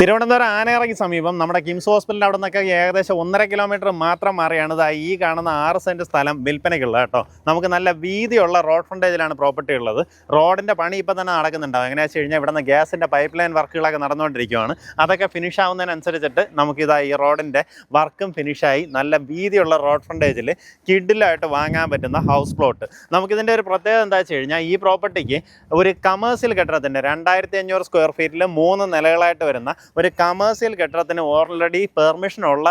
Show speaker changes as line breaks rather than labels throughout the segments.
തിരുവനന്തപുരം ആനയറയ്ക്ക് സമീപം നമ്മുടെ കിംസ് ഹോസ്പിറ്റലിൻ്റെ അവിടെ നിന്നൊക്കെ ഏകദേശം 1.5 കിലോമീറ്റർ മാത്രം മാറിയാണ് ഈ കാണുന്ന 6 സെൻറ്റ് സ്ഥലം വിൽപ്പനയ്ക്കുള്ളത് കേട്ടോ. നമുക്ക് നല്ല വീതിയുള്ള റോഡ് ഫ്രണ്ടേജിലാണ് പ്രോപ്പർട്ടി ഉള്ളത്. റോഡിൻ്റെ പണി ഇപ്പോൾ തന്നെ നടക്കുന്നുണ്ടാവും. എങ്ങനെയാണെന്ന് വെച്ച് കഴിഞ്ഞാൽ ഇവിടെ നിന്ന് ഗ്യാസിൻ്റെ പൈപ്പ് ലൈൻ വർക്കുകളൊക്കെ നടന്നുകൊണ്ടിരിക്കുകയാണ്. അതൊക്കെ ഫിനിഷ് ആവുന്നതിനനുസരിച്ചിട്ട് നമുക്കിതാ ഈ റോഡിൻ്റെ വർക്കും ഫിനിഷായി നല്ല വീതിയുള്ള റോഡ് ഫ്രണ്ടേജിൽ കിഡിലായിട്ട് വാങ്ങാൻ പറ്റുന്ന ഹൗസ് പ്ലോട്ട്. നമുക്കിതിൻ്റെ ഒരു പ്രത്യേകത എന്താ വെച്ച് കഴിഞ്ഞാൽ ഈ പ്രോപ്പർട്ടിക്ക് ഒരു കമേഴ്സ്യൽ കെട്ടിടത്തിൻ്റെ 2500 സ്ക്വയർ ഫീറ്റിൽ 3 നിലകളായിട്ട് വരുന്ന ഒരു കമേഴ്സ്യൽ കെട്ടിടത്തിന് ഓൾറെഡി പെർമിഷനുള്ള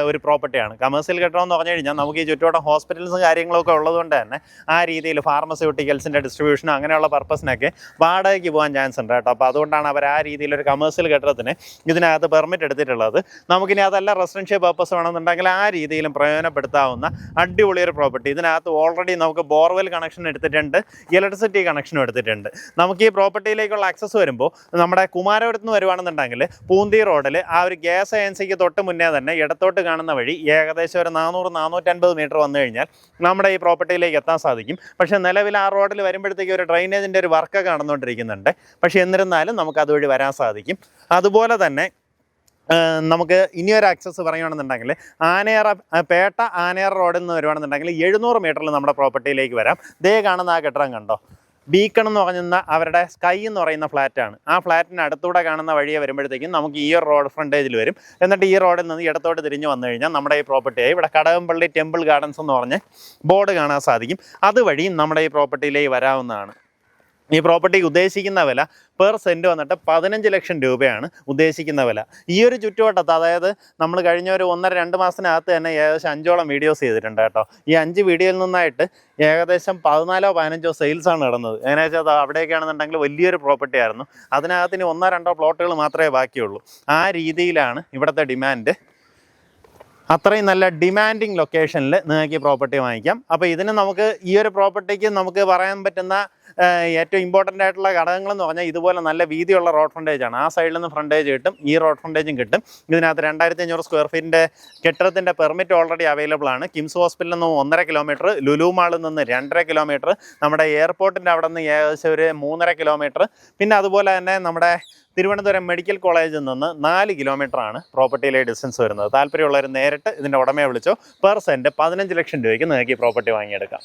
ഒരു പ്രോപ്പർട്ടിയാണ്. കമേഴ്സ്യൽ കെട്ടിടം എന്ന് പറഞ്ഞു കഴിഞ്ഞാൽ നമുക്ക് ഈ ചുറ്റോടെ ഹോസ്പിറ്റൽസും കാര്യങ്ങളൊക്കെ ഉള്ളതുകൊണ്ട് തന്നെ ആ രീതിയിൽ ഫാർമസ്യൂട്ടിക്കൽസിൻ്റെ ഡിസ്ട്രിബ്യൂഷനും അങ്ങനെയുള്ള പർപ്പസിനൊക്കെ വാടകയ്ക്ക് പോകാൻ ചാൻസ് ഉണ്ട് കേട്ടോ. അപ്പോൾ അതുകൊണ്ടാണ് അവർ ആ രീതിയിലൊരു കമേഴ്സ്യൽ കെട്ടിടത്തിന് ഇതിനകത്ത് പെർമിറ്റ് എടുത്തിട്ടുള്ളത്. നമുക്കിനി അതല്ല റെസിഡൻഷ്യൽ പർപ്പസ് വേണമെന്നുണ്ടെങ്കിൽ ആ രീതിയിലും പ്രയോജനപ്പെടുത്താവുന്ന അടിപൊളിയൊരു പ്രോപ്പർട്ടി. ഇതിനകത്ത് ഓൾറെഡി നമുക്ക് ബോർവെൽ കണക്ഷൻ എടുത്തിട്ടുണ്ട്, ഇലക്ട്രിസിറ്റി കണക്ഷനും എടുത്തിട്ടുണ്ട്. നമുക്ക് ഈ പ്രോപ്പർട്ടിയിലേക്കുള്ള ആക്സസ് വരുമ്പോൾ നമ്മുടെ കുമാരപുരത്ത് നിന്ന് വരുവാണെന്നുണ്ടെങ്കിൽ പൂന്തി റോഡിൽ ആ ഒരു ഗ്യാസ് ഏജൻസിക്ക് തൊട്ട് മുന്നേ തന്നെ ഇടത്തോട്ട് കാണുന്ന വഴി ഏകദേശം ഒരു 400-450 മീറ്റർ വന്നു കഴിഞ്ഞാൽ നമ്മുടെ ഈ പ്രോപ്പർട്ടിയിലേക്ക് എത്താൻ സാധിക്കും. പക്ഷേ നിലവിൽ ആ റോഡിൽ വരുമ്പോഴത്തേക്ക് ഒരു ഡ്രൈനേജിൻ്റെ ഒരു വർക്കൊക്കെ നടന്നുകൊണ്ടിരിക്കുന്നുണ്ട്. പക്ഷേ എന്നിരുന്നാലും നമുക്ക് അതുവഴി വരാൻ സാധിക്കും. അതുപോലെ തന്നെ നമുക്ക് ഇനിയൊരു ആക്സസ് പറയുകയാണെന്നുണ്ടെങ്കിൽ പേട്ട ആനയറ റോഡിൽ നിന്ന് വരുവാണെന്നുണ്ടെങ്കിൽ 700 മീറ്ററിൽ നമ്മുടെ പ്രോപ്പർട്ടിയിലേക്ക് വരാം. ദേ കാണുന്ന ആ കെട്ടിടം കണ്ടോ, ബീക്കൺ എന്ന് പറയുന്ന അവരുടെ സ്കൈ എന്ന് പറയുന്ന ഫ്ലാറ്റാണ്. ആ ഫ്ലാറ്റിന് അടുത്തൂടെ കാണുന്ന വഴിയെ വരുമ്പോഴത്തേക്കും നമുക്ക് ഈ ഒരു റോഡ് ഫ്രണ്ടേജിൽ വരും. എന്നിട്ട് ഈ റോഡിൽ നിന്ന് ഇടത്തോട്ട് തിരിഞ്ഞ് വന്നു കഴിഞ്ഞാൽ നമ്മുടെ ഈ പ്രോപ്പർട്ടിയായി ഇവിടെ കടകംപള്ളി ടെമ്പിൾ ഗാർഡൻസ് എന്ന് പറഞ്ഞ് ബോർഡ് കാണാൻ സാധിക്കും. അതുവഴിയും നമ്മുടെ ഈ പ്രോപ്പർട്ടിയിലേക്ക് വരാവുന്നതാണ്. ഈ പ്രോപ്പർട്ടിക്ക് ഉദ്ദേശിക്കുന്ന വില പെർ സെൻറ്റ് വന്നിട്ട് 15 ലക്ഷം രൂപയാണ് ഉദ്ദേശിക്കുന്ന വില. ഈ ഒരു ചുറ്റുവട്ടത്ത്, അതായത് നമ്മൾ കഴിഞ്ഞ ഒരു 1.5-2 മാസത്തിനകത്ത് തന്നെ ഏകദേശം 5ഓളം വീഡിയോസ് ചെയ്തിട്ടുണ്ട് കേട്ടോ. ഈ 5 വീഡിയോയിൽ നിന്നായിട്ട് ഏകദേശം 14-15 സെയിൽസാണ് നടന്നത്. എങ്ങനെയാ വെച്ചാൽ അവിടെയൊക്കെയാണെന്നുണ്ടെങ്കിൽ വലിയൊരു പ്രോപ്പർട്ടി ആയിരുന്നു. അതിനകത്ത് ഇനി 1-2 പ്ലോട്ടുകൾ മാത്രമേ ബാക്കിയുള്ളൂ. ആ രീതിയിലാണ് ഇവിടുത്തെ ഡിമാൻഡ്. അത്രയും നല്ല ഡിമാൻഡിങ് ലൊക്കേഷനിൽ നിങ്ങൾക്ക് ഈ പ്രോപ്പർട്ടി വാങ്ങിക്കാം. അപ്പോൾ ഇതിന് നമുക്ക് ഈ ഒരു പ്രോപ്പർട്ടിക്ക് നമുക്ക് പറയാൻ പറ്റുന്ന ഏറ്റവും ഇമ്പോർട്ടൻ്റ് ആയിട്ടുള്ള ഘടകങ്ങളെന്ന് പറഞ്ഞാൽ ഇതുപോലെ നല്ല വീതിയുള്ള റോഡ് ഫ്രണ്ടേജാണ്. ആ സൈഡിൽ നിന്ന് ഫ്രണ്ടേജ് കിട്ടും, ഈ റോഡ് ഫ്രണ്ടേജും കിട്ടും. ഇതിനകത്ത് 2500 സ്ക്വയർ ഫീറ്റിൻ്റെ കെട്ടിടത്തിൻ്റെ പെർമിറ്റ് ഓൾറെഡി അവൈലബിൾ ആണ്. കിംസ് ഹോസ്പിറ്റലിൽ നിന്ന് 1.5 കിലോമീറ്റർ, ലുലു മാളിൽ നിന്ന് 2.5 കിലോമീറ്റർ, നമ്മുടെ എയർപോർട്ടിൻ്റെ അവിടെ നിന്ന് ഏകദേശം ഒരു 3.5 കിലോമീറ്റർ, പിന്നെ അതുപോലെ തന്നെ നമ്മുടെ തിരുവനന്തപുരം മെഡിക്കൽ കോളേജിൽ നിന്ന് 4 കിലോമീറ്ററാണ് പ്രോപ്പർട്ടിയിലെ ഡിസ്റ്റൻസ് വരുന്നത്. താല്പര്യമുള്ളവർ നേരിട്ട് ഇതിൻ്റെ ഉടമയെ വിളിച്ചോ. പെർ സെൻറ്റ് 15 ലക്ഷം രൂപയ്ക്ക് നിങ്ങൾക്ക് ഈ പ്രോപ്പർട്ടി വാങ്ങിയെടുക്കാം.